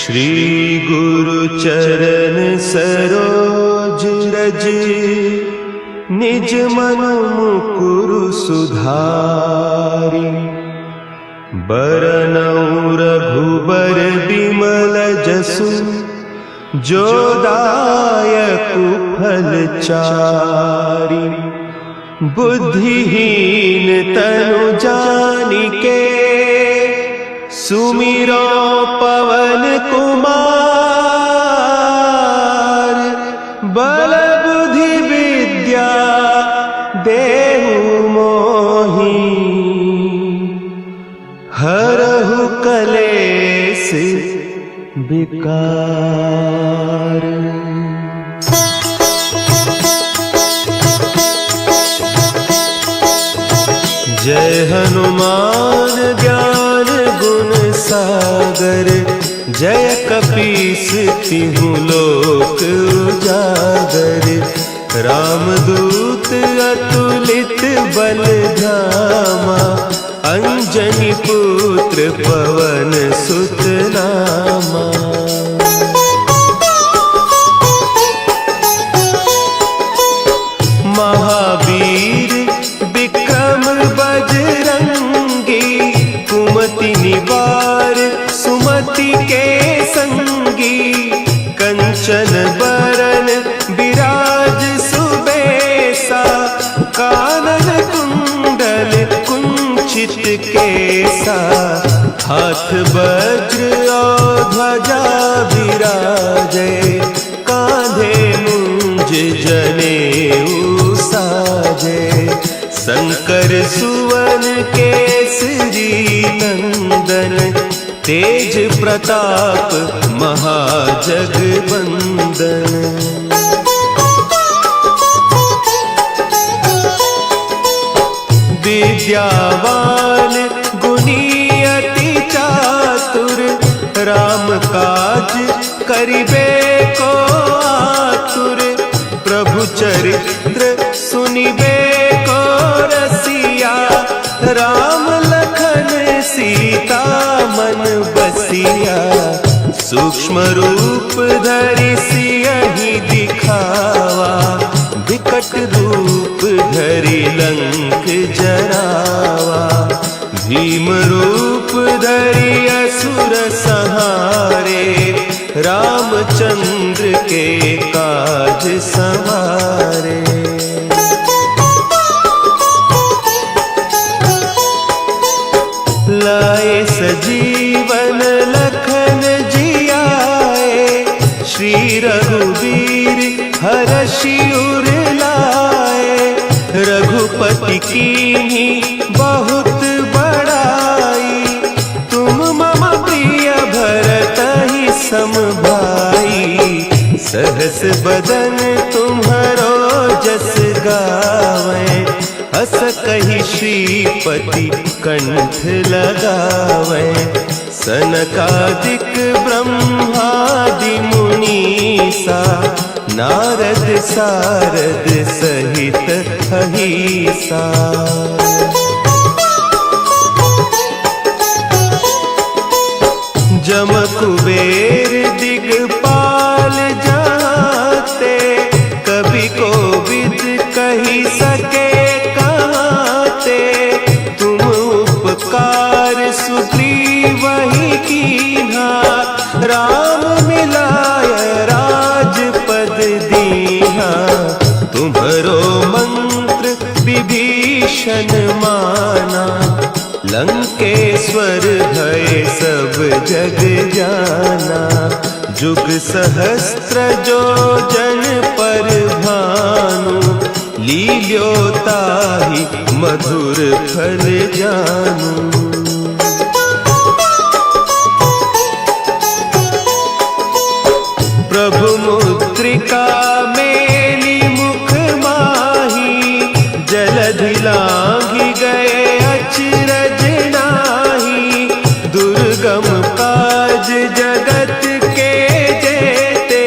श्री गुरु चरण सरोज रज, निज मन मुकुरु सुधारि। बरनउँ रघुबर बिमल जसु, जो दायकु फल चारि। बुद्धिहीन तनु जानिके, सुमिरो पवन कुमार। बल बुद्धि विद्या देहु मोहि, हरहु कलेस विकार। जय हनुमान ज्ञान गुण सागर, जय कपीस तिहु लोक उजागर। रामदूत अतुलित बल धामा, अंजनी पुत्र पवन सुत नामा। महावीर विक्रम बजरंगी, कुमति निवार सुमति के संगी। कंचन बरन विराज सुबेसा, कानन कुंडल कुंचित केसा। हाथ वज्र और ध्वजा विराजे, कांधे मूंज जनेऊ साजे। शंकर सुवन केसरी नंदन, तेज प्रताप महाजगवंदन। विद्यावान गुणी अति चातुर, राम काज करिबे को आतुर। प्रभु चरित्र सुनिबे को रसिया, राम लखन सीता मन बसिया। सूक्ष्म रूप धरि सियहि दिखावा, विकट रूप धरि लंक जरावा। भीम रूप धरि असुर संहारे, रामचंद्र के काज सवारे। लाए सजीवन लखन जियाए, श्री रघुवीर हरषि उर लाए। रघुपति कीन्ही बहुत बड़ाई, तुम मम प्रिय भरतहि सम भाई। सहस बदन तुम्हरो जस गावें, हस कहि श्रीपति कंठ लगावें। सनकादिक ब्रह्मादि मुनीसा, नारद सारद सहित अहीसा। जम कुबेर दिगपाल जाते, कवि कोविद कहि सके कहते। तुम उपकार सुग्रीवहि कीन्हा, राम मिलाय राजपद दीन्हा। तुम्हरो मंत्र विभीषण माना, लंकेश्वर भय सब जग जाना। जुग सहस्त्र जो जन पर भानु, लील्योताहि मधुर फल जानू। प्रभु मुद्रिका मेली मुख माही, जलधि लांघि गए अचरज नाही। दुर्गम काज जगत के जेते,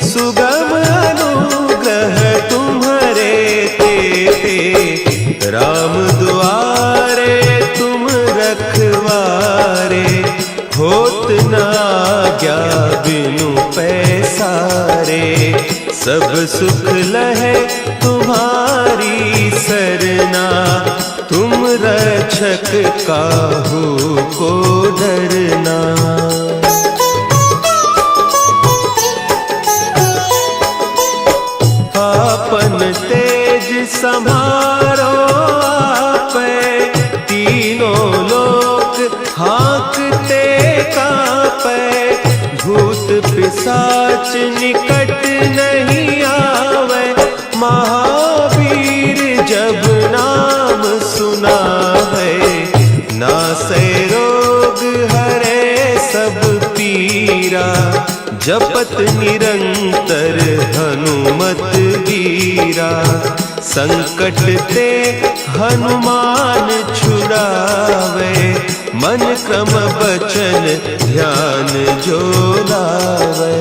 सुगम अनुग्रह तुम्हरे तेते। राम दुआरे तुम आज्ञा बिनु पैसारे, सब सुख लहे तुम्हारी सरना, तुम रक्षक काहू को डरना। आपन तेज संभारो आपे, तीनों लोक हाँकते कांपे, भूत पिशाच निकट नहीं आवे, महावीर जब नाम सुना है, नासे रोग हरे सब पीरा, जपत निरंतर हनुमत वीरा, संकट ते हनुमान छुड़ावे, मन क्रम बचन ध्यान जो लावे।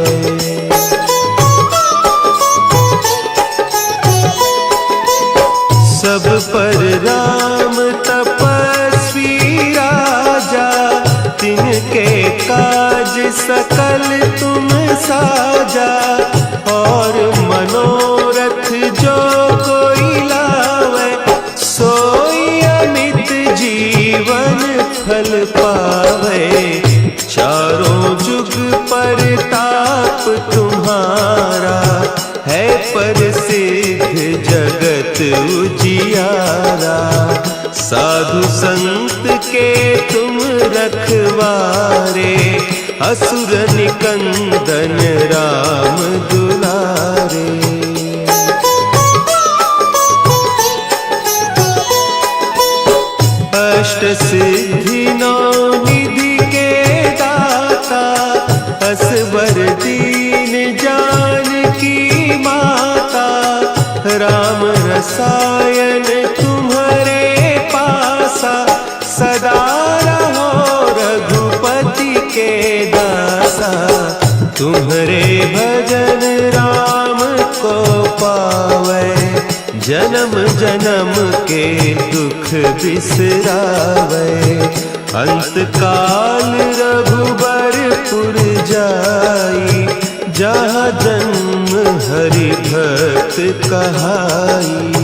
सब पर राम तपस्वी राजा, तिनके काज सकल तुम साजा, और मनोरथ जो कोई लावे, सोई अमित जीवन फल पावे, चारों जुग परताप तुम्हारा, है प्रसिद्ध जगत उजियारा, साधु संत के तुम रखवारे, असुर निकंदन राम दुलारे। अष्ट सिद्धि नौ निधि के दाता, असवर दीन जानकी माता, राम रसायन तुम्हारे पासा, सदा रहो रघुपति के दासा, तुम्हारे भजन राम को पावे, जन्म जन्म के दुख बिसरावे, अंत काल रघुबरपुर जाई, जहाँ जन्म हरि भक्त कहाई।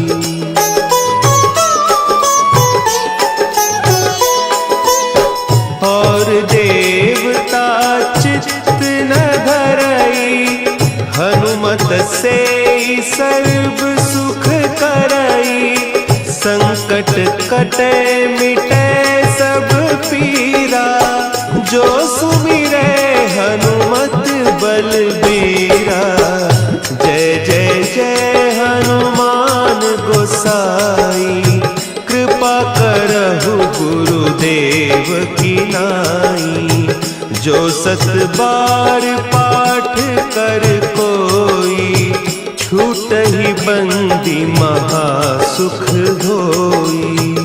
और देवता चित्त न धरई, हनुमत से सर्व सुख करई, संकट कटे मिटे सब पीरा, जो सुमिरे हनुमत बलबीरा, जय जय जय हनुमान गोसाई, कृपा करहु गुरुदेव की नाई, जो सत बार पाठ कर कोई, छूट ही बंदी महा सुख होई।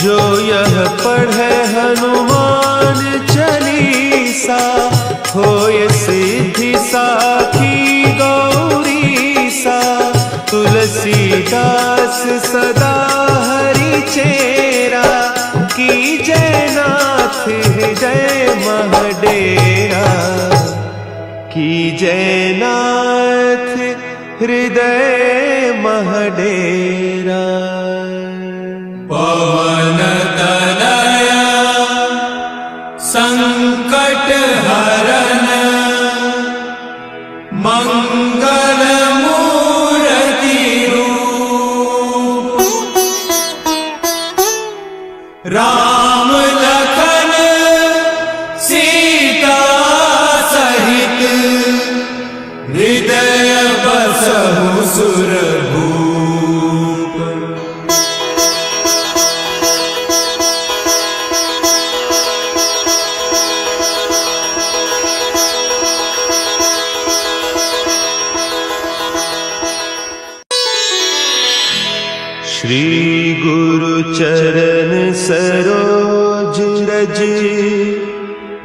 जो यह पढ़े हनुमान चालीसा, होय सिद्धि साखी गौरीसा, तुलसीदास सदा हरि चेरा, की जयनाथ हृदय महडेरा, की जयनाथ हृदय महडेरा। पवन तनया संकट हरन, मंगल मूर्ति रूप, राम लखन सीता सहित, हृदय बसहु सुरभूप। श्री गुरु चरण सरोज रज,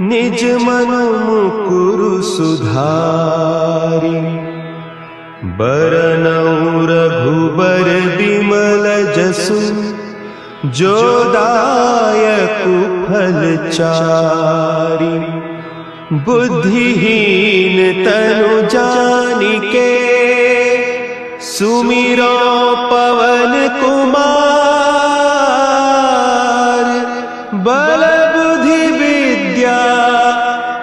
निज मन मुकुरु सुधारि, बरनउँ रघुबर बिमल जसु, जो दायक फलचारी। बुद्धिहीन तनु जानिके सुमिरो पवन कुमार। बल बुद्धि विद्या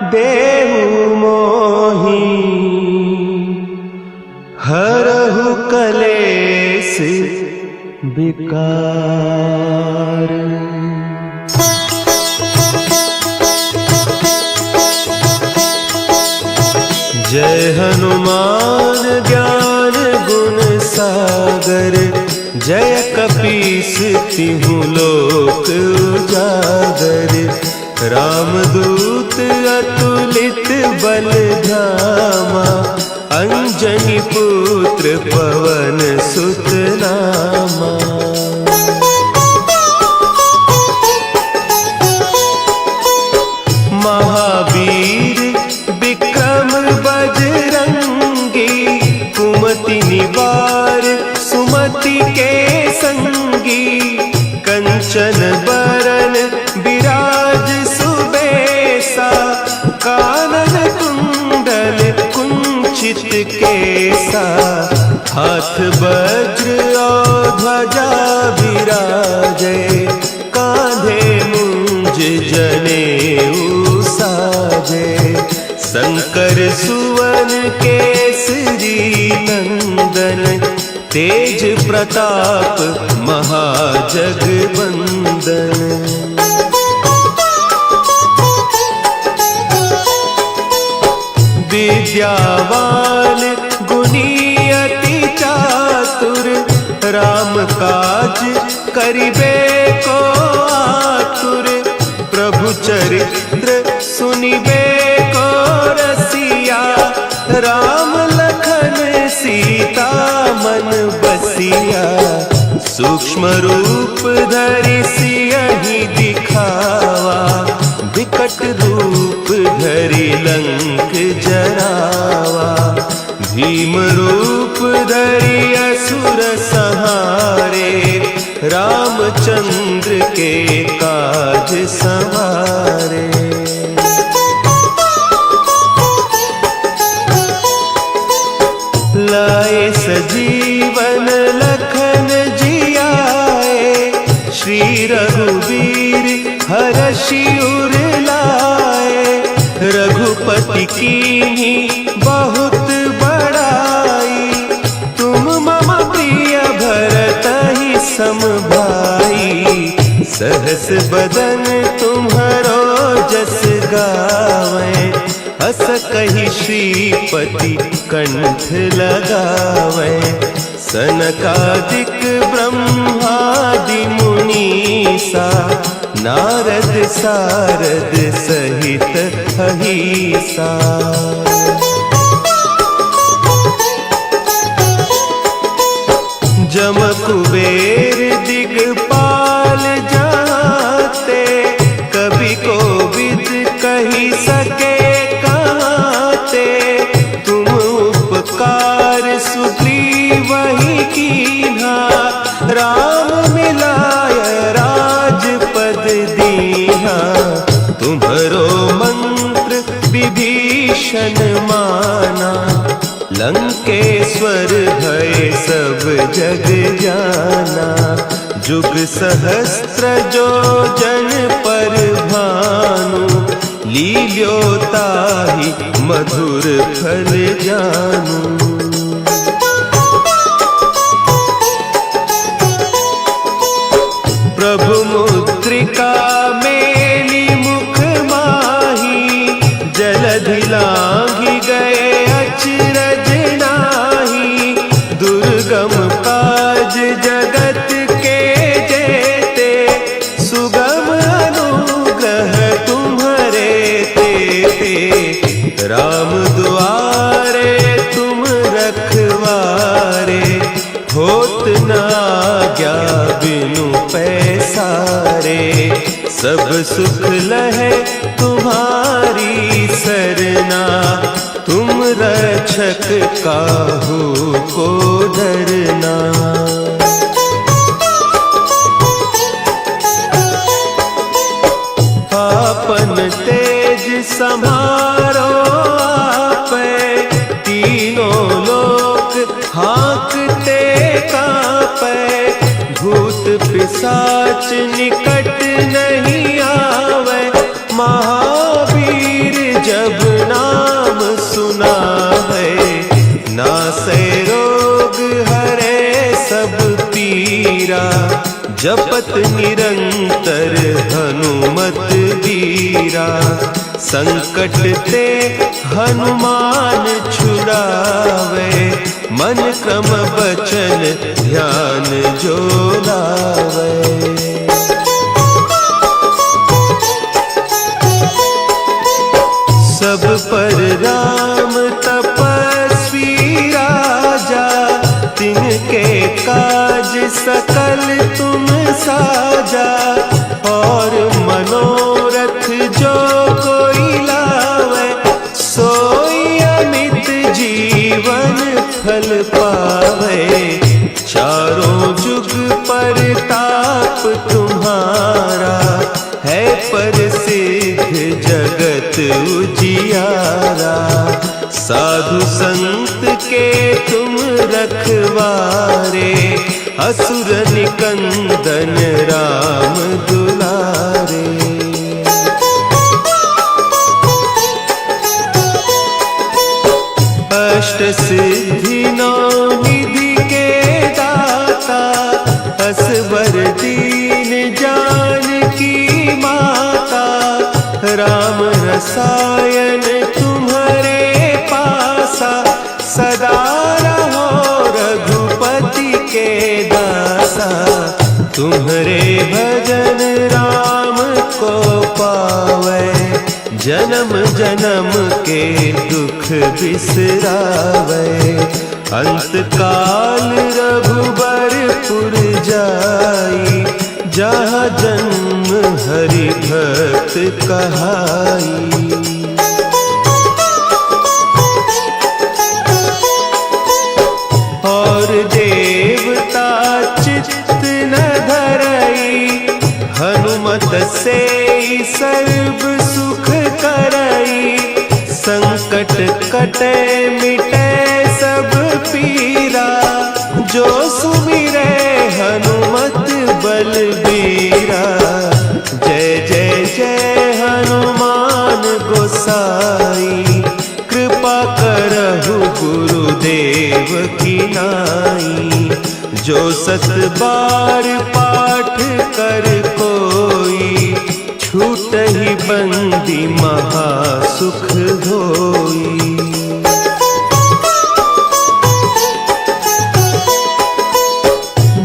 देहु मोहि हरहु कलेस विकार। जय हनुमान ज्ञान गुण सागर। जय कपीस तिहु लोक उजागर। रामदूत अतुलित बल धामा। अंजनी पुत्र पवन सुत नामा। महावीर विक्रम बजरंगी। कुमति निवार सुमति के संगी। कंचन बरन विराज सुबेसा। कानन कुंडल कुंचित केसा। हाथ वज्र और ध्वजा विराजे। कांधे मुंज जनेऊ साजे। शंकर सुवन केसरी नंदन। तेज प्रताप महाजगवंदन। विद्यावान गुणी अति चातुर। राम काज करिबे को आतुर। प्रभु चरित्र सुनिबे को रसिया। राम लखन सीता मन बसिया। सूक्ष्म रूप धरि सियहि दिखावा। विकट रूप धरि लंक जरावा। भीम रूप धरि असुर संहारे। रामचंद्र के काज संवारे। लाए सजीवन लखन जियाए। श्री रघुवीर हरषि उर लाए। रघुपति कीन्ही बहुत बड़ाई। तुम मम प्रिय भरतहि सम भाई। सहस बदन तुम्हरो जस गावें। हस कहि श्रीपति कंठ लगावें। सनकादिक ब्रह्मादि मुनीसा। नारद सारद सहित अहीसा। जम कुबेर दिगपाल जाते। कवि कोविद कही सके कहते। तुम उपकार सुग्रीवहि कीन्हा। राम मिलाय राजपद दीन्हा। तुम्हरो मंत्र विभीषण माना। लंकेश्वर भय सब जग जाना। जुग सहस्त्र जो जन पर भानु। लील्योताहि मधुर फल जानू। प्रभु मुद्रिका मेली मुख माही। जलधि लांघि गए अचरज नाही। दुर्गम काज जगत के जेते। सुगम अनुग्रह तुम्हरे तेते। राम दुआरे तुम रखवारे। होत न आज्ञा बिनु पैसारे। सब सुख लहे तुम्हारी सरना। तुम रक्षक काहू को डरना। संभारो आपे, तीनों लोक हाँकते कांपे, भूत पिशाच निकट नहीं आवे, महावीर जब नाम सुनावे, नासे रोग हरे सब पीरा, जपत निरंतर हनुमत बीरा, संकट ते हनुमान छुड़ावे, मन क्रम बचन ध्यान जो लावे। सब पर राम तपस्वी राजा, तिनके काज सकल तुम साजा, और मनोरथ जो कोई लावे, सोई अमित जीवन फल पावे, चारों जुग परताप तुम्हारा, है प्रसिद्ध जगत उजियारा, साधु संत के तुम रखवारे, असुर निकंदन राम दुलारे। अष्ट सिद्धि नौ निधि के दाता, असवर दीन जानकी माता, राम रसायन तुम्हारे पासा, सदा रहो रघुपति के दासा, तुम्हारे भजन राम को पावे, जन्म जन्म के दुख बिसरावे, अंत काल रघुबरपुर जाई, जहाँ जन्म हरि भक्त कहाई। और देवता चित्त न धरई, हनुमत से सर्व सुख करई, संकट कटे मिटे सब पीरा, जो सुमिरे हनुमत बलबीरा, जय जय जय हनुमान गोसाई, कृपा करहु गुरुदेव की नाई, जो सत बार पाठ कर कोई, छूटहि बंदी महासुख होई।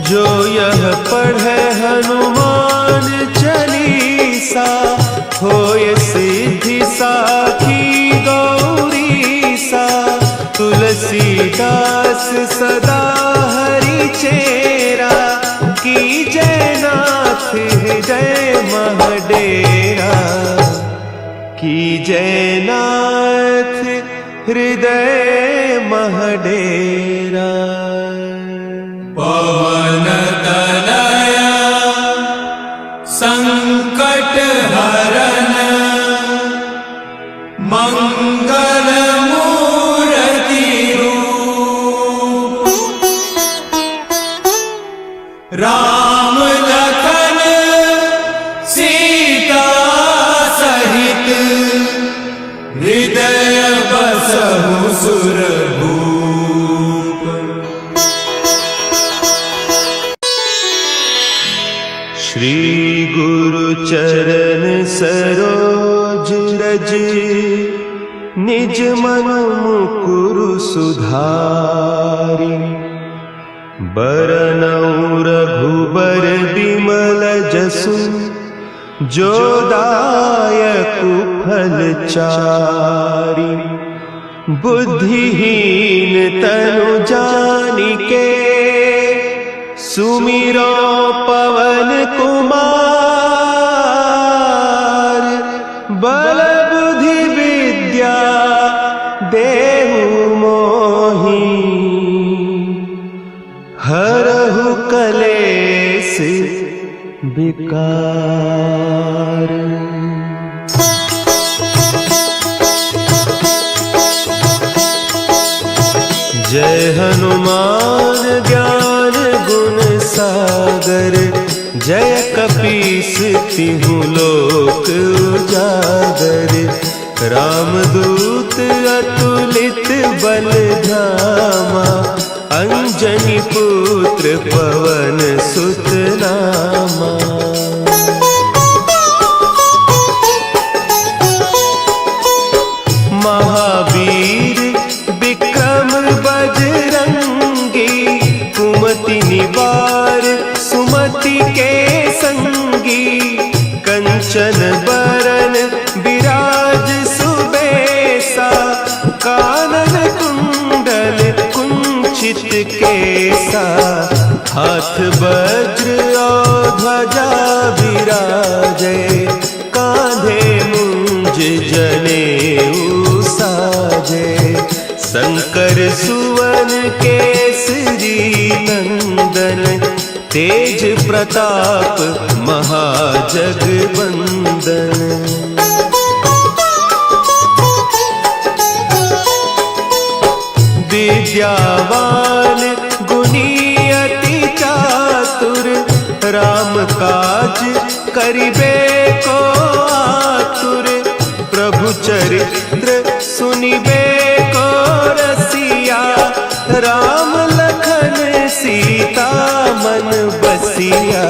जो यह पढ़े हनुमान चालीसा, होय सिद्धि साखी गौरीसा, तुलसीदास सदा हरि चेरा, की जयनाथ हृदय महडेरा, की जयनाथ हृदय महडेरा। पवन तनया संकट हरन, मंगल मूर्ति रूप, राम लखन सीता सहित, हृदय बसहु सुरभूप। श्री गुरु चरण सरोज रज, निज मन मुकुरु सुधारि, बरनउँ रघुबर बिमल जसु, जो दायकु फल चारि, बुद्धिहीन तनु जानिके, सुमिरो पवन कुमार, बल बुद्धि विद्या देहु मोहि, हरहु कलेस विकार। जय कपीस तिहु लोक उजागर, रामदूत अतुलित बल धामा, अंजनी पुत्र पवन सुत नामा। महावीर विक्रम बजरंगी, कुमति निवार सुमति के संगी, कंचन बरन विराज सुबेसा, कानन कुंडल कुंचित केसा, हाथ वज्र और ध्वजा विराजे, कांधे मुंज जनेऊ साजे, शंकर सुवन केसरी नंदन, तेज प्रताप महाजगवंदन। विद्यावान गुणी अति चातुर, राम काज करिबे को आतुर, प्रभु चरित्र सुनिबे को रसिया, राम लखन सीता मन बसिया,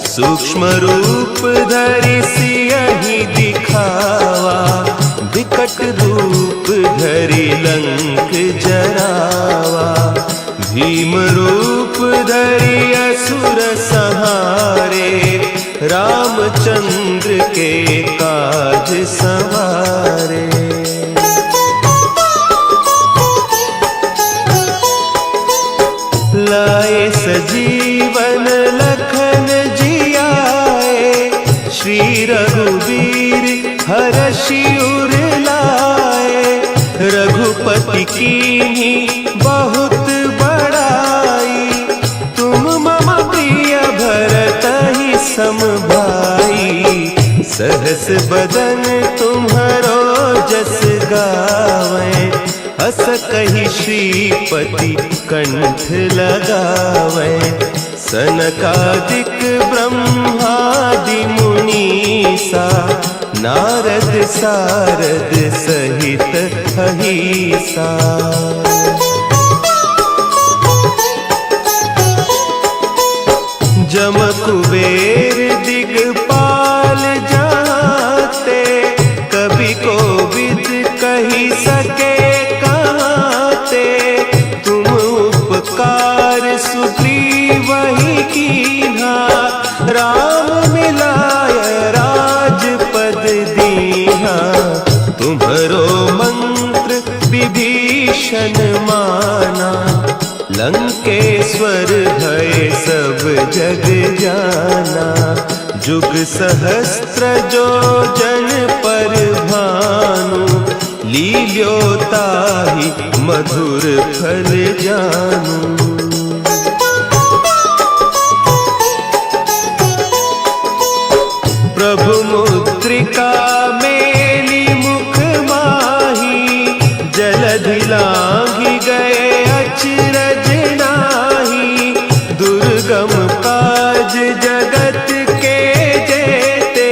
सूक्ष्म रूप धरि सियहि दिखावा, विकट रूप धरि लंक जरावा, भीम रूप धरि असुर संहारे, रामचंद्र के काज संवारे। लाए सजीवन लखन जियाए, श्री रघुवीर हरषि उर लाए, रघुपति कीन्ही बहुत बड़ाई, तुम मम प्रिय भरतहि सम भाई, सहस बदन तुम्हरो जस गावें, हस कहि श्रीपति कंठ लगावें, सनकादिक ब्रह्मादि मुनीसा, नारद सारद सहित अहीसा। जम कुबेर दिगपाल जाते, कवि कोविद कही सके कहते, तुम उपकार सुग्रीवहि कीन्हा, राम मिलाय राजपद दीन्हा, तुम्हरो मंत्र विभीषण माना, लंकेश्वर भय सब जग जाना, जुग सहस्त्र जो जन पर भानु, लील्योताहि मधुर फल जानू। प्रभु मुद्रिका मेली मुख माही, जलधि लांघि गए अचरज नाही, दुर्गम काज जगत के जेते,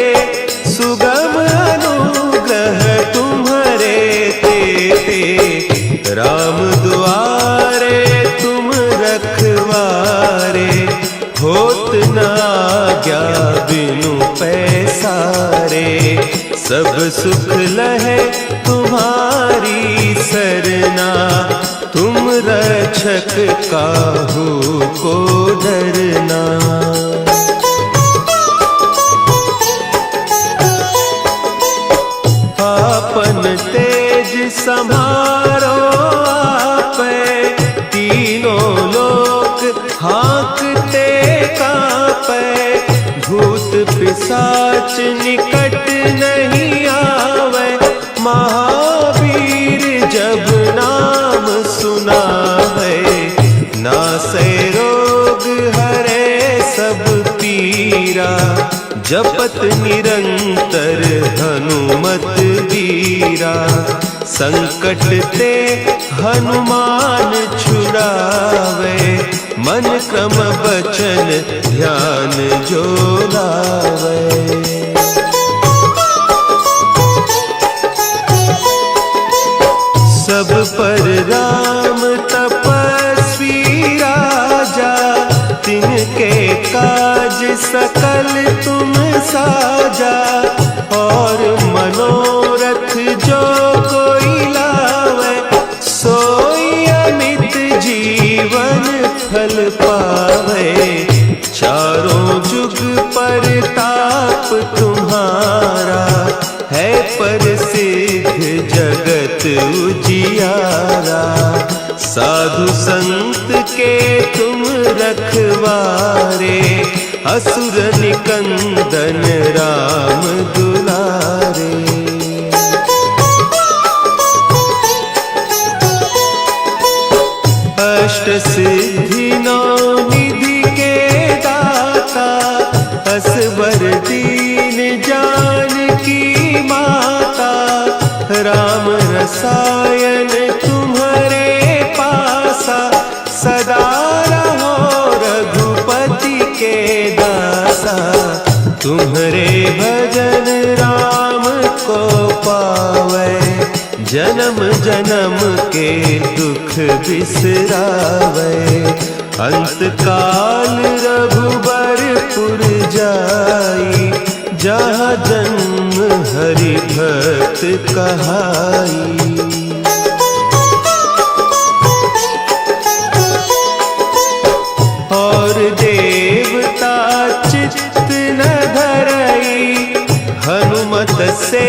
सुगम अनुग्रह तुम्हरे तेते, राम दुआरे तुम रखवारे, होत न आज्ञा बिनु पैसारे, सब सुख लहे तुम्हारी सरना, तुम रक्षक काहू को डरना। आपन तेज समारो आपे, तीनों लोक हाँकते कांपे, भूत पिशाच निकट नहीं आवे, महावीर जब नाम सुनावे, नासै रोग हरे सब पीरा, जपत निरंतर हनुमत वीरा, संकट ते हनुमान छुड़ावे, मन क्रम बचन ध्यान जो लावे। सब पर राम तपस्वी राजा, तिनके काज सकल तुम साजा। और मनोरथ जो कोई लावे, सोई अमित जीवन फल पावे। चारों जुग पर ताप तुम्हारा, है प्रसिद्ध जगत उजियारा। साधु संत के तुम रखवारे, असुर निकंदन राम दुलारे। अष्ट सिद्धि नौ निधि के दाता, असवर दीन जानकी माता। राम रसायन तुम्हारे पासा, सदा रहो रघुपति के दासा। तुम्हारे भजन राम को पावे, जन्म जन्म के दुख बिसरावे। अंत काल रघुबरपुर जाई, जहाँ जन्म हरि भक्त कहाई। और देवता चित्त न धरई, हनुमत से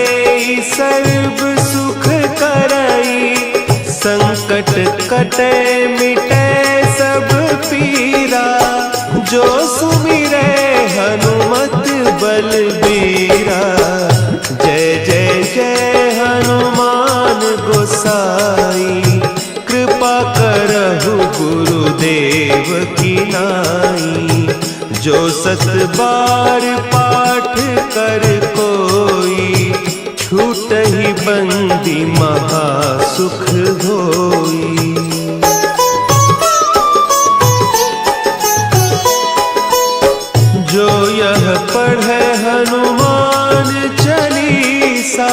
सर्व सुख करई। संकट कटे मिटे सब पीरा, जो सुमिरे हनुमत बलबीरा। जय जय जय हनुमान गोसाई, कृपा करहु गुरुदेव की नाई। जो सत बार पाठ कर कोई, छूटहि बंदी महासुख होई। जो यह पढ़े हनुमान चालीसा,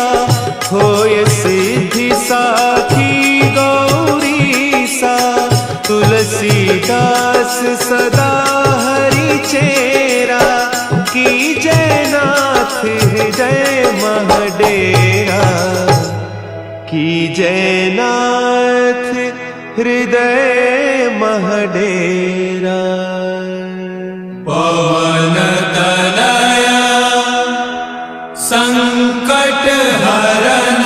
होय सिद्धि साखी गौरीसा। तुलसीदास सदा हरि चेरा, की जयनाथ हृदय महडेरा। की जयनाथ हृदय महडेरा। पवन तनया संकट हरन,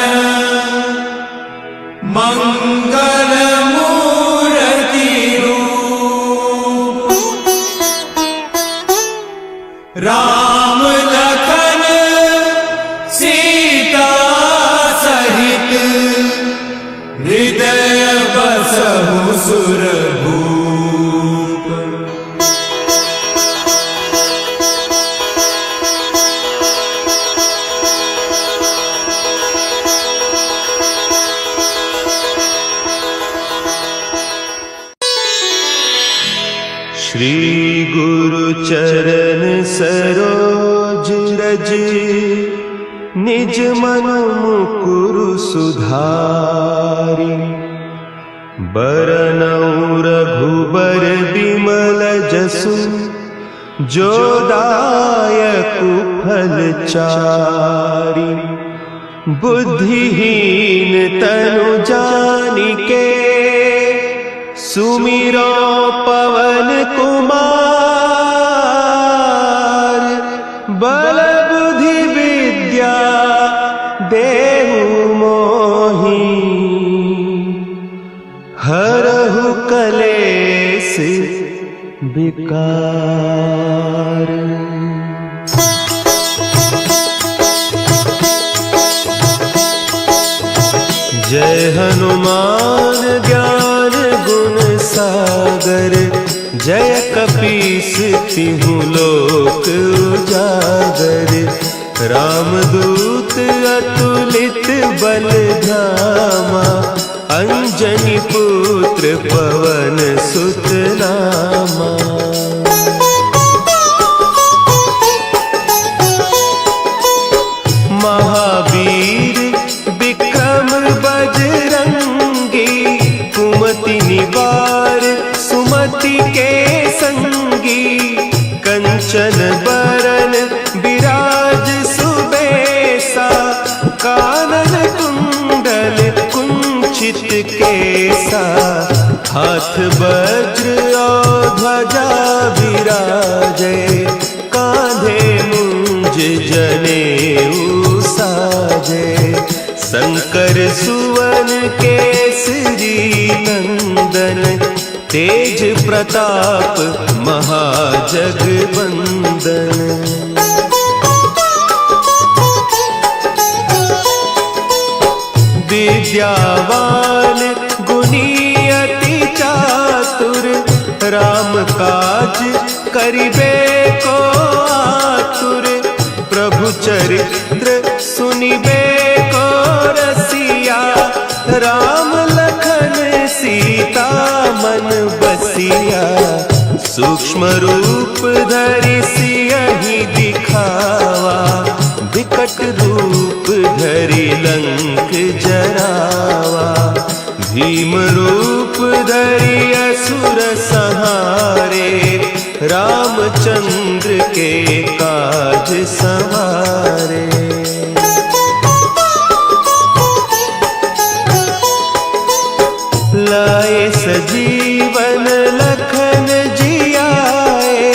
मंगल मूर्ति रूप। राम लखन सीता सहित, हृदय बसहु सुरभूप। श्री गुरु चरण सरोज रज, निज मनु मुकुरु सुधारि। बरनउँ रघुबर बिमल जसु, जो दायकु फल चारि। बुद्धिहीन तनु जानिके, सुमिरो पवन कुमार। बल बुद्धि विद्या देहु मोहि, हरहु कलेस विकार। जय हनुमान ज्ञान गुण सागर, जय कपीस तिहु लोक उजागर। रामदूत अतुलित बल धामा, अंजनी पुत्र शुक्र पवन सुत नामा। महावीर विक्रम बजरंगी, कुमति निवार सुमति के संगी। कंचन बरन विराज सुबेसा, कानन कुंडल कुंचित केसा। हाथ वज्र और ध्वजा विराजे, कांधे मुंज जनेऊ साजे। शंकर सुवन केसरी नंदन, तेज प्रताप महाजगवंदन। विद्यावान गुणी अति चातुर, राम काज करिबे को आतुर। प्रभु चरित्र सुनिबे को रसिया, राम लखन सीता मन बसिया। सूक्ष्म रूप धरि सियहि दिखावा, विकट रूप धरि लंक जरावा। भीम रूप धरि असुर संहारे, रामचंद्र के काज संवारे। लाए सजीवन लखन जियाए,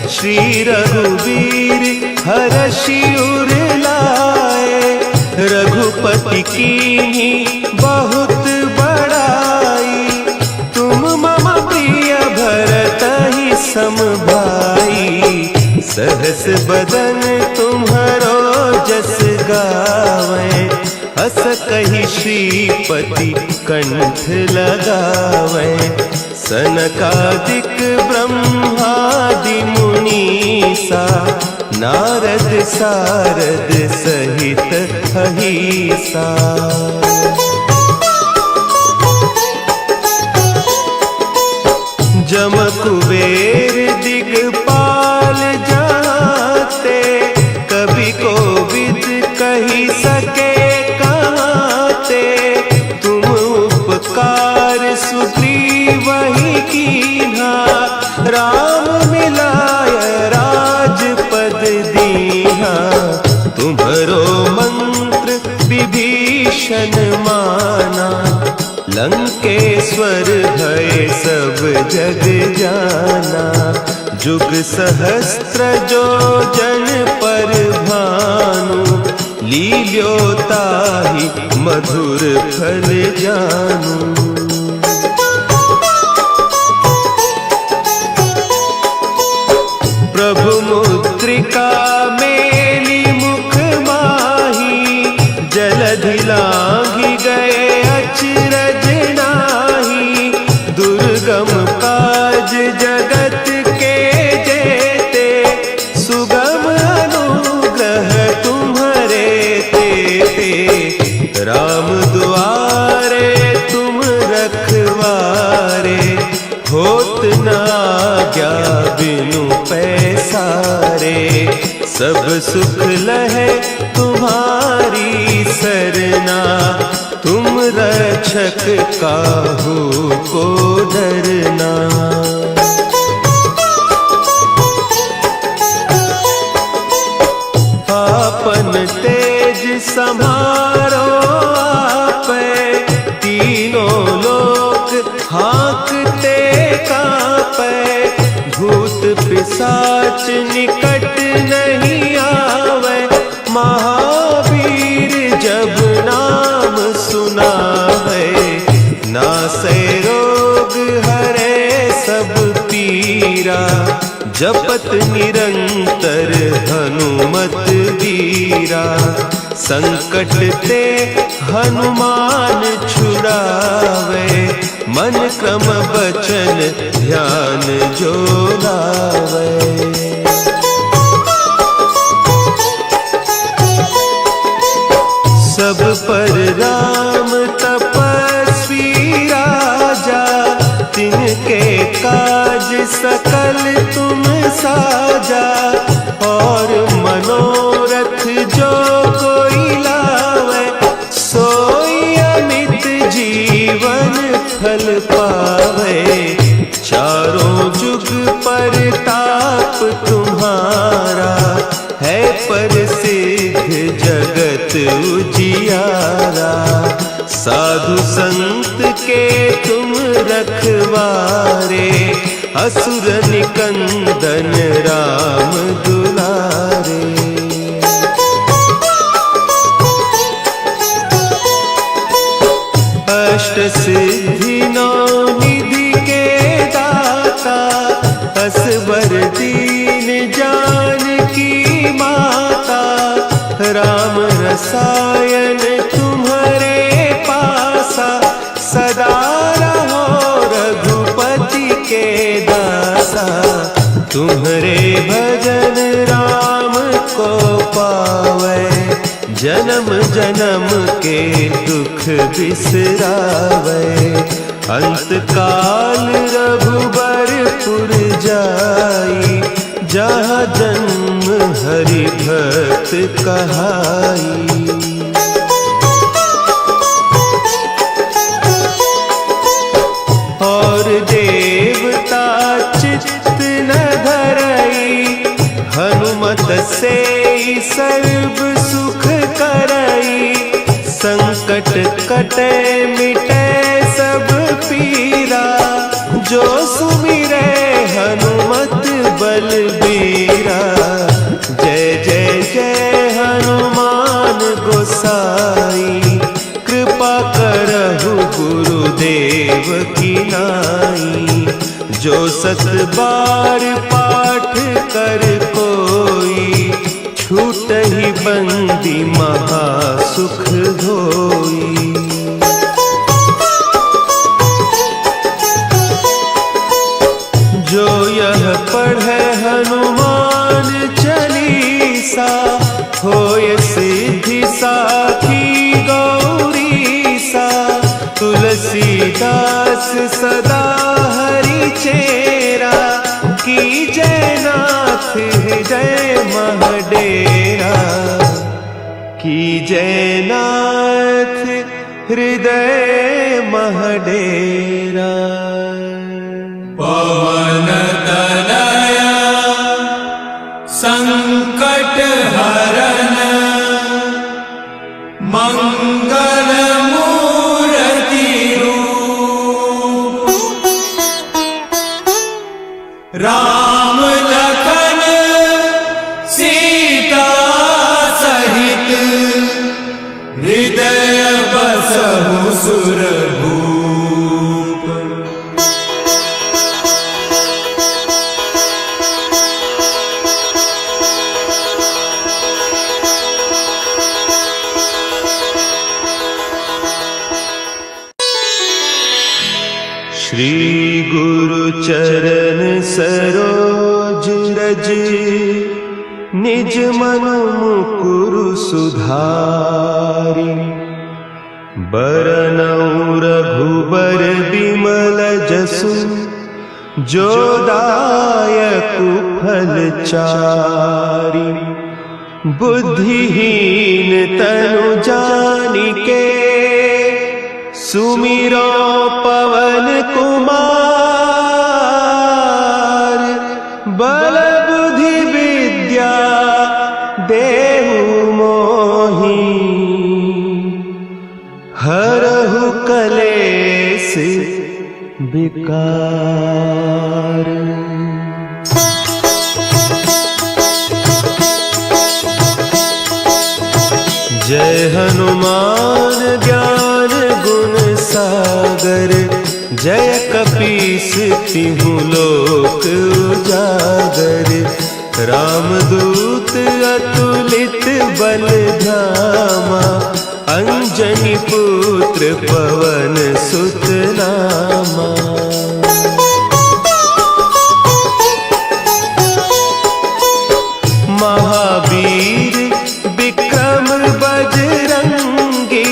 श्री रघुवीर हरषि उर लाए। रघुपति कीन्ही बहुत बड़ाई, तुम मम प्रिय भरतहि सम भाई। सहस बदन तुम्हरो जस गावें, हस कहि श्रीपति कंठ लगावें। सनकादिक ब्रह्मादि मुनीसा, नारद सारद सहित अहीसा। जम कुबेर दिगपाल जाते, कवि कोविद कही सके कहते। तुम उपकार सुग्रीवहि कीन्हा, राम मिलाय राजपद दीन्हा। तुम्हरो मंत्र विभीषण माना, लंकेश्वर भय सब जग जाना। जुग सहस्त्र जो जन पर भानु, लील्यो ताहि मधुर फल जानू। प्रभु मुद्रिका मेली मुख माही, जलधि लांघि गए अचरज नाही। दुर्गम काज जगत के जेते, सुगम अनुग्रह तुम्हरे तेते। राम दुआरे तुम रखवारे, होत न आज्ञा बिनु पैसारे। सब सुख लहे तुम्हारी सरना, तुम रक्षक काहू को डरना। आपन तेज समारो आपे, तीनों लोक हाँकते कांपे। भूत पिशाच निकट नहीं आवे, महावीर जब नाम सुनावे। नासै रोग हरे सब पीरा, जपत निरंतर हनुमत वीरा। संकट ते हनुमान छुड़ावे, मन क्रम बचन ध्यान जो लावे। सब पर राम तपस्वी राजा, और मनोरथ जो कोई लावे, सोई अमित जीवन फल पावे। चारों जुग पर ताप तुम्हारा, है प्रसिद्ध जगत उजियारा। साधु संत के तुम रखवारे, असुर निकंदन राम दुलारे। अष्ट सिद्धि नौ निधि के दाता, असबर दीन जानकी माता। राम रसायन तुम्हारे पासा, सदा रहो रघुपति के दासा। तुम्हारे भजन राम को पावे, जन्म जन्म के दुख बिसरावे। अंत काल रघुबरपुर जाई, जहाँ जन्म हरि भक्त कहाई। और देवता चित्त न धरई, हनुमत से सर्व सुख करई। संकट कटे मिटे सब पीरा, जो सुमिरे हनुमत बलबीरा। जय जय जय हनुमान गोसाई, कृपा करहु गुरुदेव की नाई। जो सत बार पाठ कर कोई, छूटहि बंदी महा सुख होई। जो यह पढ़े हनुमान चालीसा, होय सिद्धि साखी गौरीसा। तुलसीदास सदा हरि चेरा, की जयनाथ हृदय महडेरा। की जयनाथ हृदय महडेरा। पवन तनया संकट हरन, मंगल मूर्ति रूप। राम लखन सीता सहित, हृदय बसहु सुरभूप। श्री गुरु चरण सरोज रज, निज मनु मुकुरु सुधारि। बरनउँ रघुबर बिमल जसु, जो दायकु फल चारि। बुद्धिहीन तनु जानिके, सुमिरो पवन कुमार। बल बुद्धि विद्या देहु मोहि, हरहु कलेस विकार। जय हनुमान ज्ञान गुण सागर, जय कपीस तिहु लोक उजागर। रामदूत अतुलित बल धामा, अंजनी पुत्र पवन सुत नामा। महावीर विक्रम बजरंगी,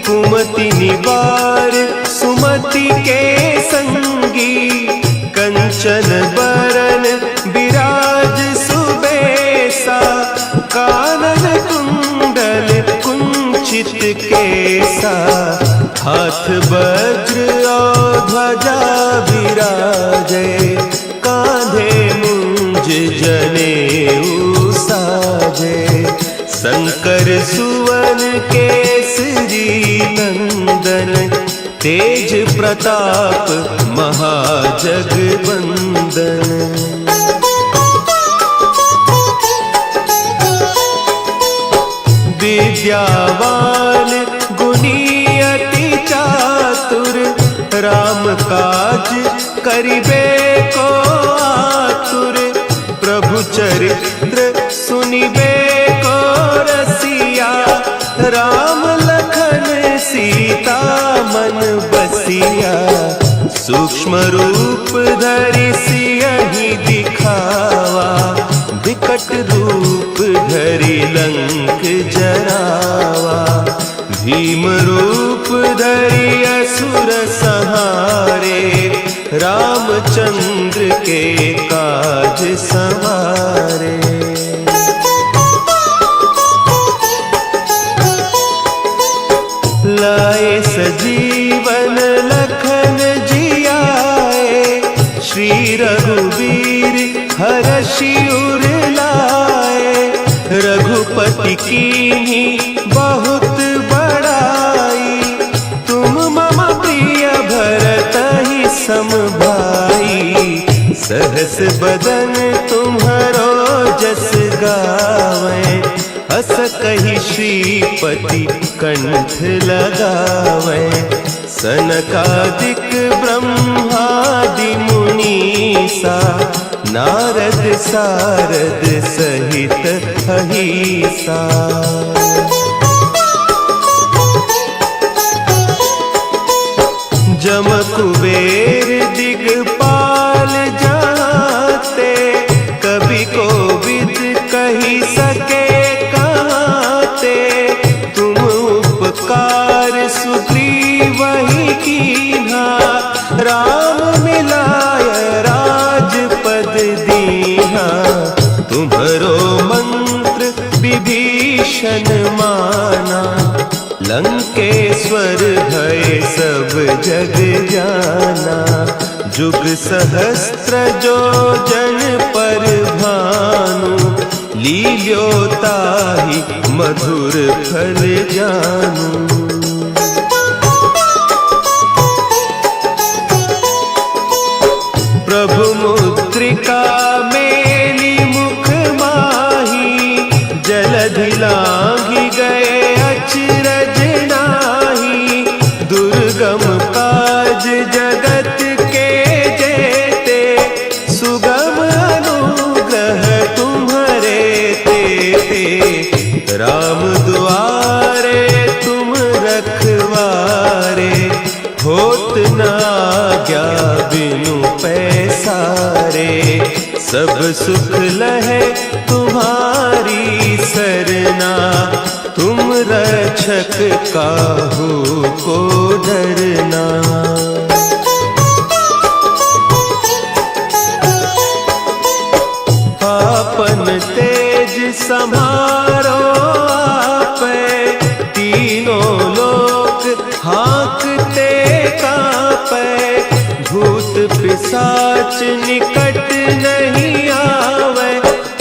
कुमति निवार सुमति के संगी। कंचन बरन विराज सुबेश, हाथ वज्र और ध्वजा विराजे, कांधे मुंज जनेऊ साजे। शंकर सुवन केसरी नंदन, तेज प्रताप महाजगबंदन। विद्यावान गुणी अति चातुर, राम काज करिबे को आतुर। प्रभु चरित्र सुनिबे को रसिया, राम लखन सीता मन बसिया। सूक्ष्म रूप धरि सियहि दिखावा, विकट रूप धरि लंक जरावा। भीम रूप धरि असुर संहारे, रामचंद्र के काज संवारे। लाए सजीवन लखन जियाए, श्री रघुवीर हरषि उर लाए। रघुपति कीन्ही बहुत बड़ाई, तुम मम प्रिय भरतहि सम भाई। सहस बदन तुम्हरो जस गावें, हस कहि श्रीपति कंठ लगावें। सनकादिक ब्रह्मादि मुनीसा, नारद सारद सहित अहीसा। जम कुबेर दिगपाल जाते, कवि कोविद कही सके कहते। तुम उपकार सुग्रीवहि कीन्हा, राम मिलाय राजपद दीन्हा। तुम्हरो मंत्र विभीषण माना, लंकेश्वर भय सब जग जाना। जुग सहस्त्र जो जन पर भानु, लील्यो ताहि मधुर फल जानू। प्रभु मुद्रिका मेली मुख माही, जलधि लांघि गए अचरज नाही। दुर्गम काज जगत के जेते, सुगम अनुग्रह तुम्हरे तेते। राम दुआरे तुम रखवारे, होत न आज्ञा बिनु पैसारे। सब सुख लहे तुम्हारी सरना, तुम रक्षक काहू को डरना। आपन तेज समारो आपे, तीनों लोक हाँकते कापे। भूत पिशाच निकट नहीं आवे,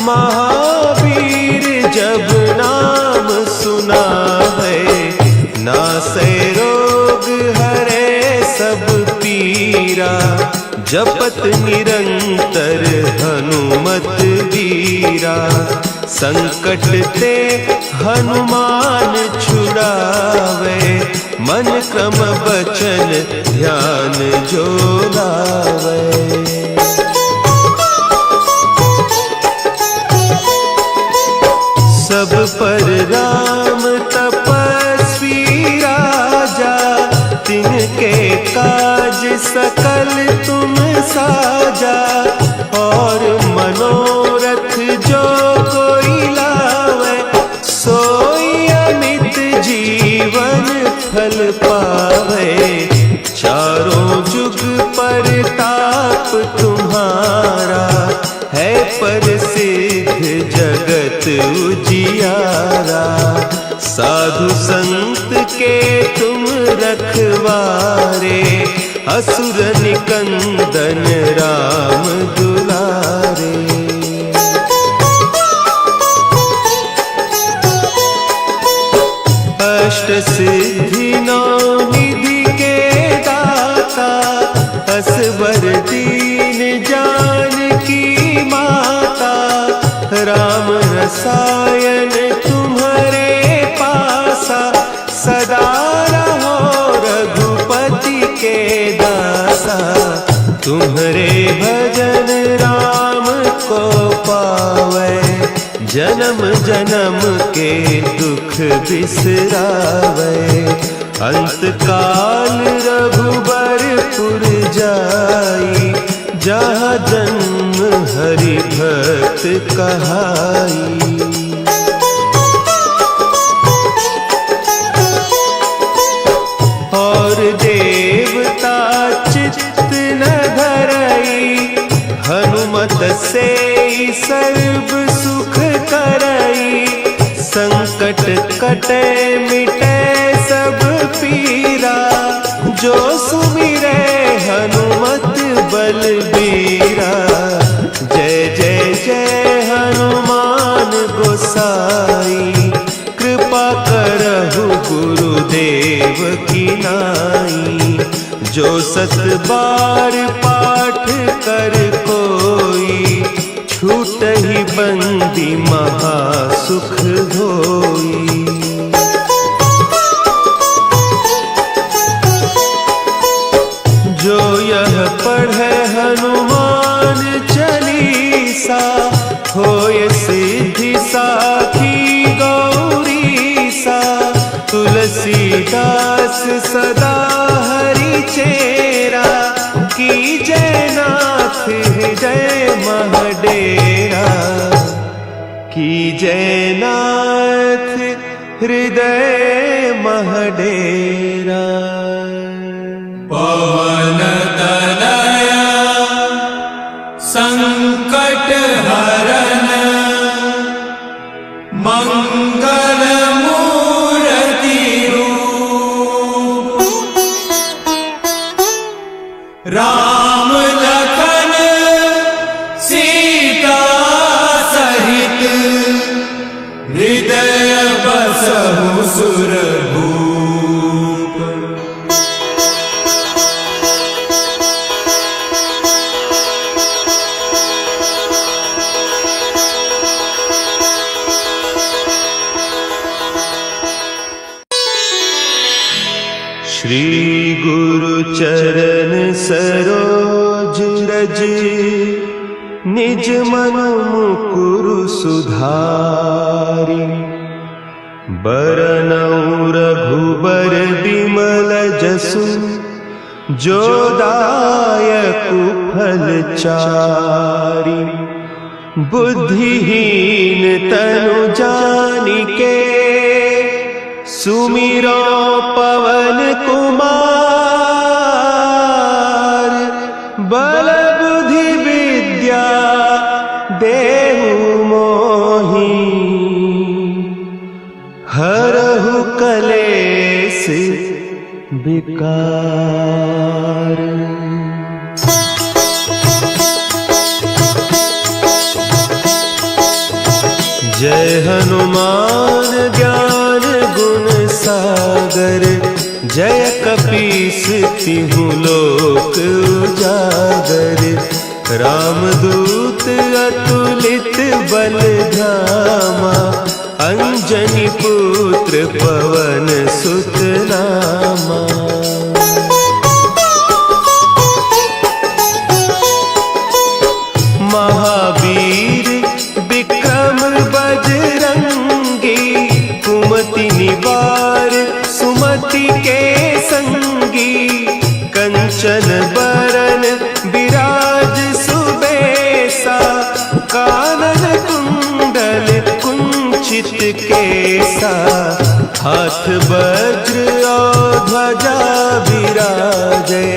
महावीर जब नाम सुनावे। नासै रोग हरे सब पीरा, जपत निरंतर हनुमत वीरा। संकट ते हनुमान छुड़ावे, मन क्रम बचन ध्यान जो लावे। सब पर राम तपस्वी राजा, तिनके काज सकल तुम साजा। और मनोरथ जो कोई लावे, सोई अमित जीवन फल पावे। चारों जुग परताप तुम्हारा, है प्रसिद्ध जगत जगत उजियारा। साधु संत के तुम रखवारे, असुर निकंदन राम दुलारे। अष्ट सिद्धि नौ निधि के दाता, असवर दीन जानकी माता। राम रसायन तुम्हारे पासा, सदा रहो रघुपति के दासा। तुम्हारे भजन राम को पावै, जन्म जन्म के दुख बिसरावै। अंत काल रघुबरपुर जाई, जहाँ जन्म हरि भक्त कहाई। और देवता चित्त न धरई, हनुमत से सर्व सुख करई। संकट कटे मिटे सब पीरा, जो सुमिरे हनुमत बलबीरा। जय जय जय हनुमान गोसाई, कृपा करहु गुरुदेव की नाई। जो सत बार पाठ कर कोई, छूटहि बंदी महासुख होई। जो यह पढ़े हनुमान चालीसा, होय सिद्धि साखी गौरीसा। तुलसीदास सदा हरि चेरा, कीजय नाथ हृदय महडेरा। कीजय नाथ हृदय महडेरा। पवन तनया संकट हरन, मंगल मूर्ति रूप। राम लखन सीता सहित, हृदय बसहु सुरभूप। श्री गुरु चरण सरोज रज, निज मनु मुकुरु सुधारि। बरनउँ रघुबर बिमल जसु, जो दायकु फल चारि। बुद्धिहीन तनु जानिके, सुमिरो पवन कुमार। बल बुद्धि विद्या देहु मोहि, हरहु कलेस विकार। जय हनुमान ज्ञान गुण सागर, जय कपीस तिहु लोक उजागर। रामदूत अतुलित बल धामा, अंजनी पुत्र पवन सुत नामा। महावीर विक्रम बजरंगी, कुमति निवार सुमति के संगी। कंचन बरन विराज सुबेसा, कानन कुंडल कुंचित केसा। हाथ वज्र और ध्वजा विराजे,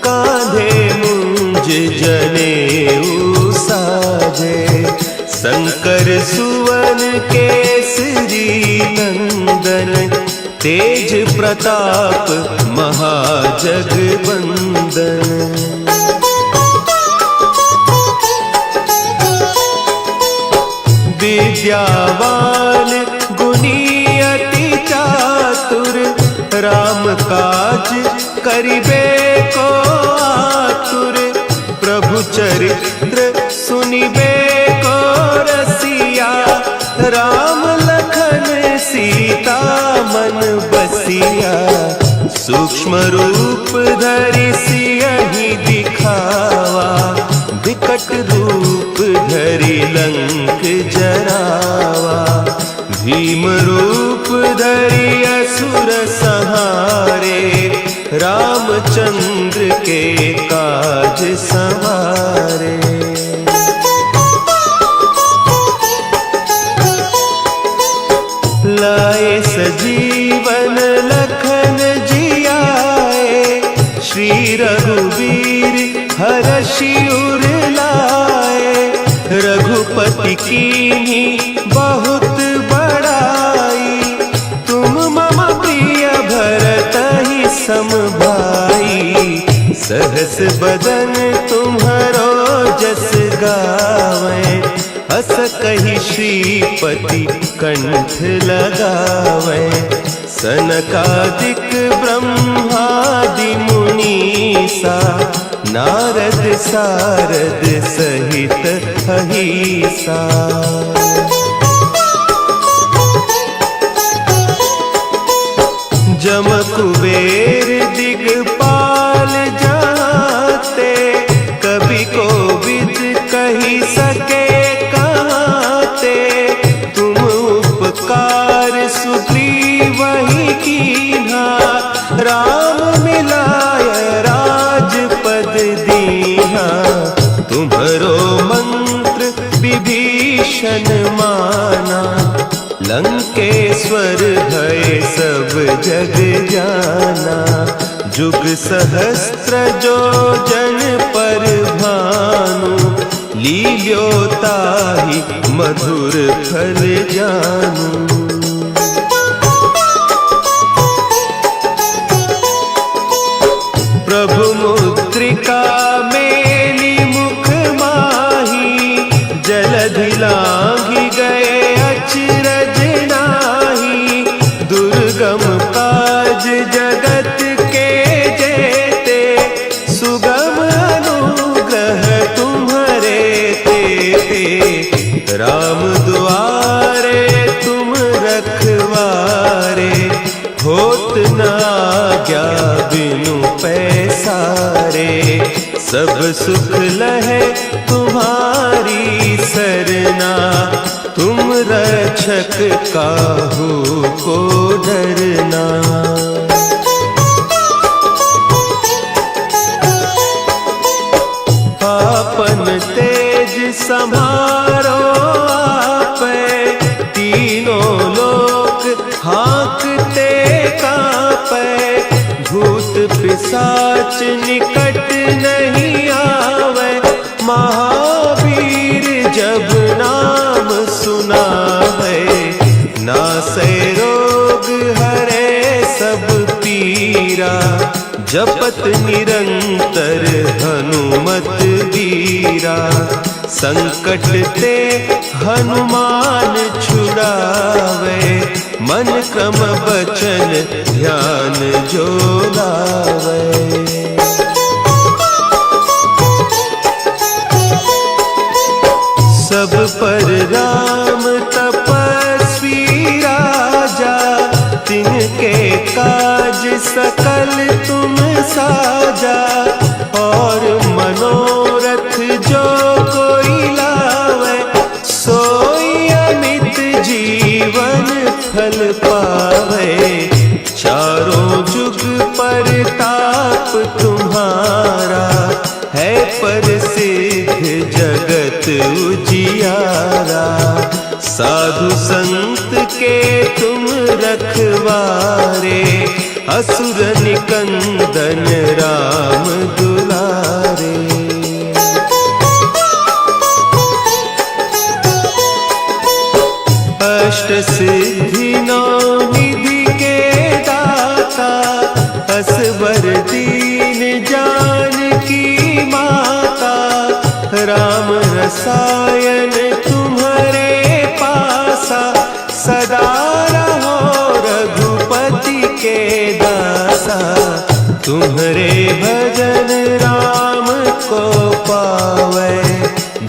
कांधे मुंज जनेऊ साजे। शंकर सुवन केसरी नंदन, तेज प्रताप महाजगबंदन। विद्यावान गुणी अति चातुर, राम काज करिबे को आतुर। प्रभु चरित्र सुनिबे को रसिया, राम लखन सीता मन बसिया। सूक्ष्म रूप धरि सियहि दिखावा, विकट रूप धरि लंक जरावा। भीम रूप धरि असुर संहारे, रामचंद्र के काज संवारे। लाए सजीवन लखन जियाए, श्री रघुवीर हरषि उर लाए। रघुपति कीन्ही बहुत बड़ाई, तुम मम प्रिय भरतहि सम भाई। सहस बदन तुम्हरो जस गावें, हस कहि श्रीपति कंठ लगावें। सनकादिक ब्रह्मादि मुनीसा, नारद सारद सहित अहीसा। जम कुबेर दिगपाल जाते, कवि कोविद कही सके कहते। तुम उपकार सुग्रीवहि कीन्हा, राम मिलाय राजपद दीन्हा। तुम्हरो मंत्र विभीषण माना, लंकेश्वर भय सब जग जाना। जुग सहस्त्र जो जन पर भानु, लील्यो ताहि मधुर फल जानू। प्रभु मुद्रिका मेली मुख माही, जलधि लांघि गए अचरज नाही। दुर्गम काज जगत के जेते, सुगम अनुग्रह तुम्हरे तेते। राम दुआरे तुम रखवारे, होत न आज्ञा बिनु पैसारे। सब सुख लहे तुम्हारी सरना, तुम रक्षक काहू को डरना। आपन तेज समारो आपे, तीनों लोक हाँकते कापे। भूत पिशाच निकट नहीं आवे, महावीर जब नाम सुनावे। नासै रोग हरे सब पीरा, जपत निरंतर हनुमत बीरा। संकट ते हनुमान छुड़ावे, मन क्रम बचन ध्यान जो लावे। सब पर राम तपस्वी राजा, तिनके काज सकल तुम साजा। और मनोरथ जो कोई लावे, सोई अमित जीवन फल पावे। चारों जुग परताप तुम्हारा, है प्रसिद्ध जगत उजियारा। साधु संत के तुम रखवारे, असुर निकंदन राम दुलारे। अष्ट सिद्धि नौ निधि के दाता, असबर दीन जानकी माता, राम रसायन तुम्हारे पासा, सदा रहो रघुपति के दासा। तुम्हारे भजन राम को पावै,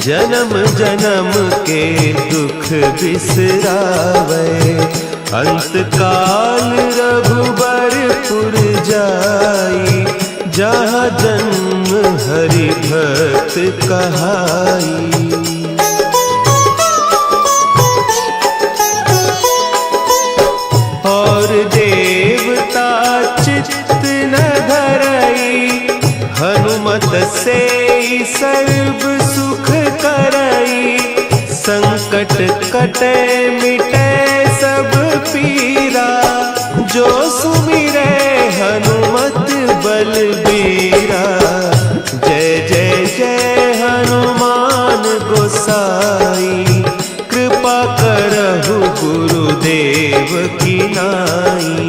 जन्म जन्म के दुख बिसरावै। अंत काल रघुबरपुर जाई, जहाँ जन्म हरि भक्त कहाई। और देवता चित्त न धरई, हनुमत से सर्व सुख करई। संकट कटे मिटे सब पीरा, जो सुमिरै हनुमत बलबीरा। जय जय जय हनुमान गोसाई, कृपा करहु गुरुदेव की नाई।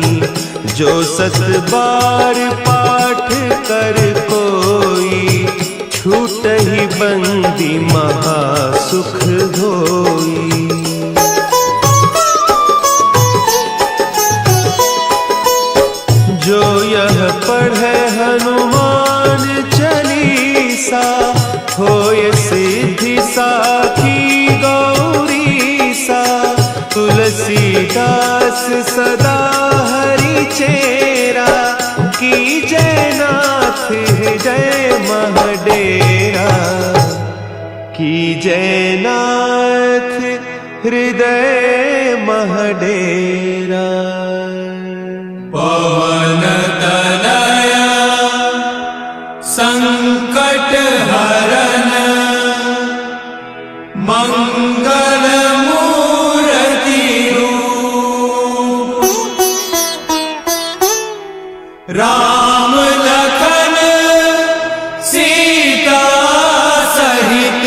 जो सत बार पाठ कर कोई, छूटहि बंदी महासुख होई। जो यह पढ़े हनुमान चालीसा, होय सिद्धि साखी गौरीसा। तुलसीदास सदा हरि चेरा, की जय नाथ हृदय महडेरा। की जय नाथ हृदय महडेरा। पवन तनया संकट हरन, मंगल मूर्ति रूप। राम लखन सीता सहित,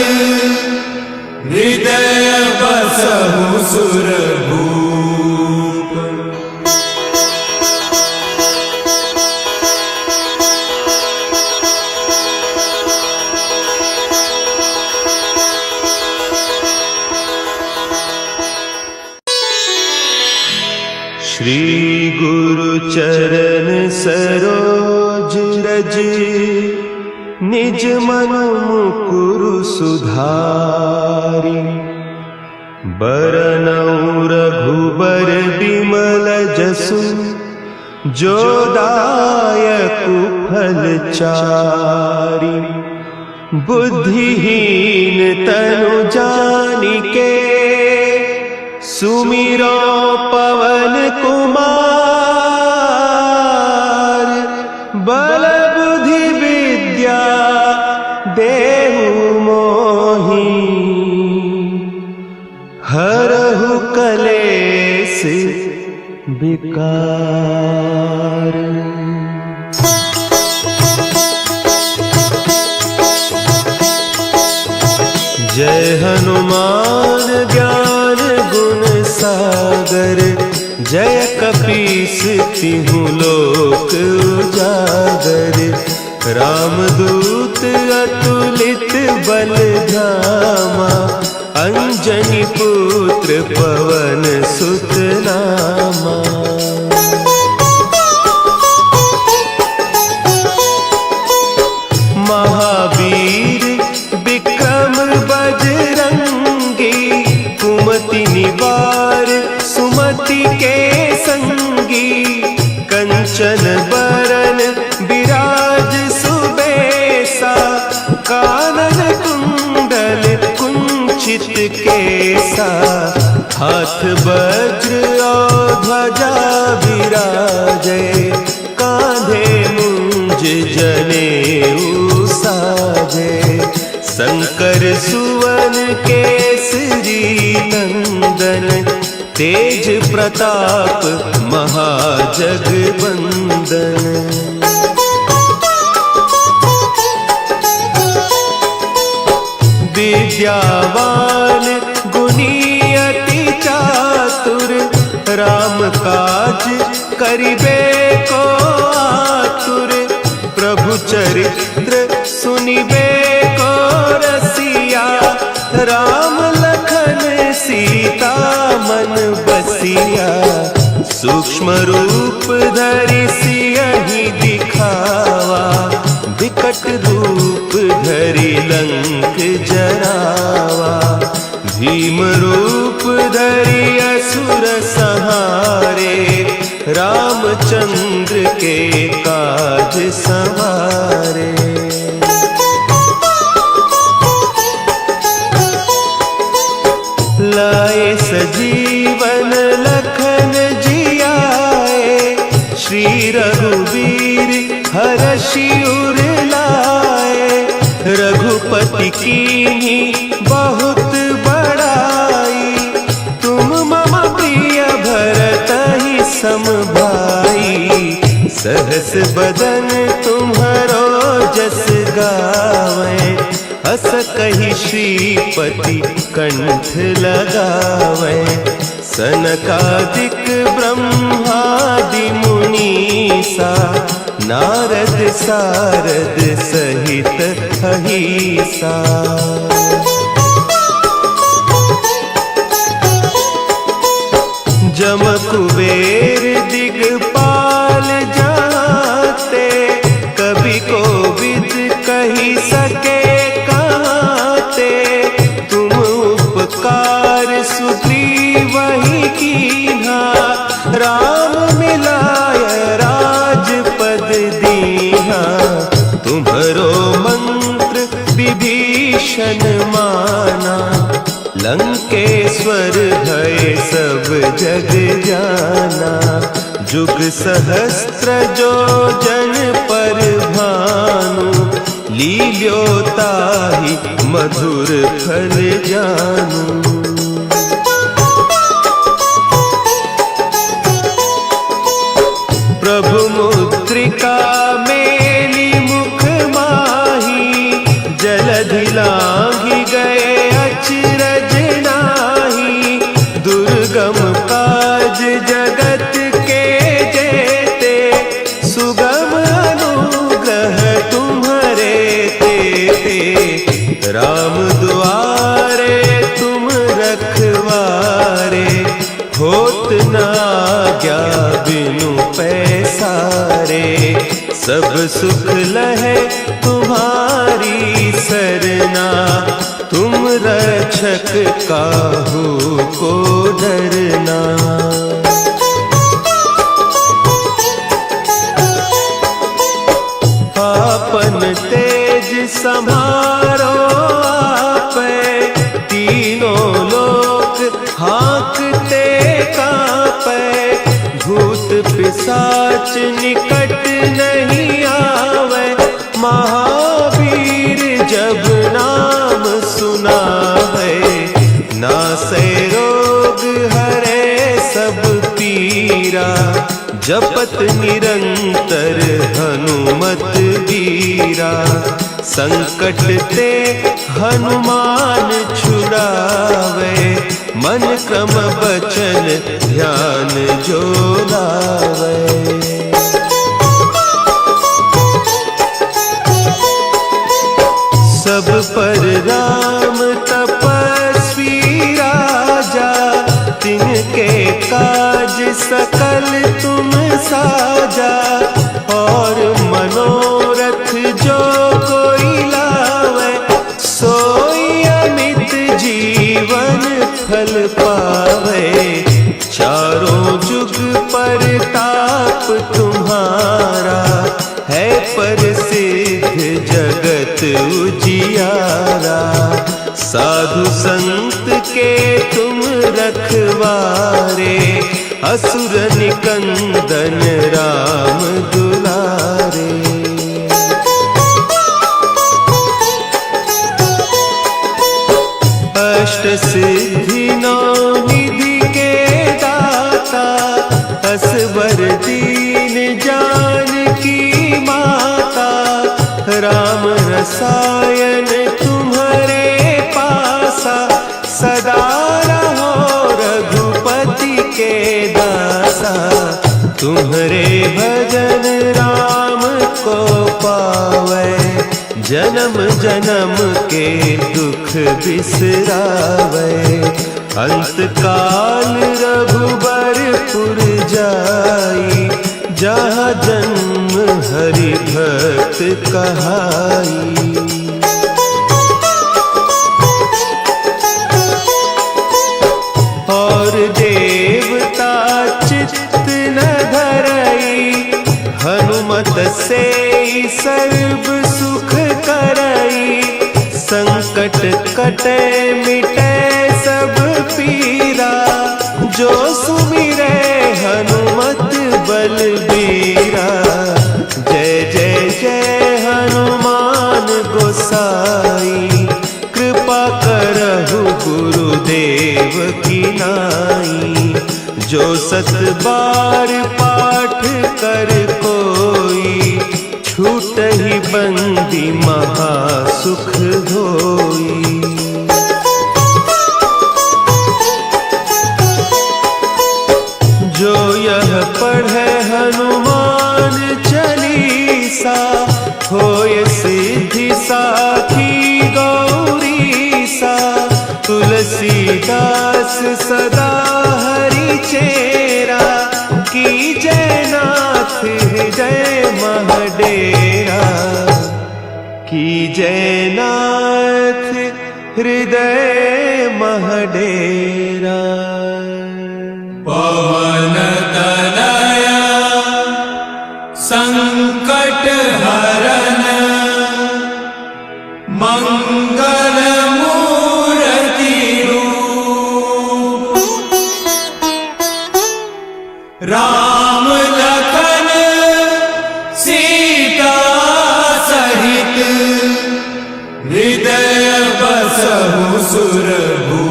हृदय बसहु सुरभूप। श्री गुरु चरण सरोज रज, निज मनु मुकुरु सुधारि। बरनउँ रघुबर बिमल जसु, जो दायकु फल चारि। बुद्धिहीन तनु जानिके, सुमिरो पवन कुमार। बल बुद्धि विद्या देहु मोहि, हरहु कलेस विकार। जय हनुमान ज्ञान गुण सागर, जय कपीस तिहु लोक उजागर। रामदूत अतुलित बल धामा, अंजनी पुत्र पवन सुत नामा। महावीर विक्रम बजरंगी, कुमति निवार सुमति के संगी। कंचन बरन विराज सुबेसा, कानन कुंडल कुंचित केसा। हाथ वज्र और ध्वजा विराजे, कांधे मुंज जनेऊ साजे। शंकर सुवन केसरी नंदन, तेज प्रताप महाजगवंदन। विद्यावान गुणी अति चातुर, काज करिबे को आतुर, प्रभु चरित्र सुनिबे को रसिया। राम लखन सीता मन बसिया, सूक्ष्म रूप धरि सियहि दिखावा। विकट रूप धरि लंक जरावा, भीम रूप धरि असुर संहारे। रामचंद्र के काज संवारे। लाए सजीवन लखन जियाए, श्री रघुवीर हरषि उर लाए। रघुपति कीन्ही बहुत बड़ाई, तुम मम प्रिय भरतहि सम भाई। सहस बदन तुम्हरो जस गावें, हस कहि श्रीपति कंठ लगावें। सनकादिक ब्रह्मादि मुनीसा, नारद सारद सहित अहीसा। जम कुबेर दिगपाल जाते, कवि कोविद कही सके कहते। तुम उपकार सुग्रीवहि कीन्हा, राम मिलाय राजपद दीन्हा। तुम्हरो मंत्र विभीषण माना, लंकेश्वर भय सब जग जाना। जुग सहस्त्र जो जन पर भानु, लील्यो ताहि मधुर फल जानू। प्रभु मुद्रिका मेली मुख माही, जलधि लांघि गए अचरज नाही। दुर्गम काज जगत के जेते, सुगम अनुग्रह तुम्हरे तेते। राम दुआरे तुम रखवारे, होत न आज्ञा बिनु पैसारे। सब सुख लहे तुम्हारी सरना, तुम रक्षक काहू को डरना। आपन तेज समारो आपै, तीनों लोक हाँकते कांपै। भूत पिशाच निकट नहीं आवे, महावीर जब नाम सुनावे। नासै रोग हरे सब पीरा, जपत निरंतर हनुमत बीरा। संकट ते हनुमान छुड़ावे, मन क्रम बचन ध्यान जो लावे। सब पर राम तपस्वी राजा, तिनके काज सकल तुम साजा। और मनोरथ जो कोई लावे, सोई अमित जीवन फल पावे। चारों जुग परताप तुम्हारा, है प्रसिद्ध जगत उजियारा। साधु संत के तुम रखवारे, असुर निकंदन राम दुलारे। अष्ट सिद्धि नौ निधि के दाता, असवर दीन जानकी माता। राम रसायन तुम्हारे पासा, सदा रहो रघुपति के दासा। तुम्हारे भजन राम को पावे, जन्म जन्म के दुख बिसरावे। अंत काल रघुबरपुर जाई, जहाँ जन्म हरि भक्त कहाई। और देवता चित्त न धरई, हनुमत से सर्व सुख करई। संकट कटे मिटे सब पीरा, जो सुमिरे हनुमत बलबीरा। जय जय जय हनुमान गोसाई, कृपा करहु गुरुदेव की नाई। जो सत बार पाठ कर कोई, छूटहि बंदी महासुख होई। जो यह पढ़े हनुमान चालीसा, होय सिद्धि साखी गौरीसा। तुलसीदास सदा हरि चेरा, की जय नाथ हृदय महडेरा। की जय नाथ हृदय महडेरा। पवन तनया संकट हरन, मंगल मूर्ति रूप। राम लखन सीता सहित, हृदय बसहु सुरभूप।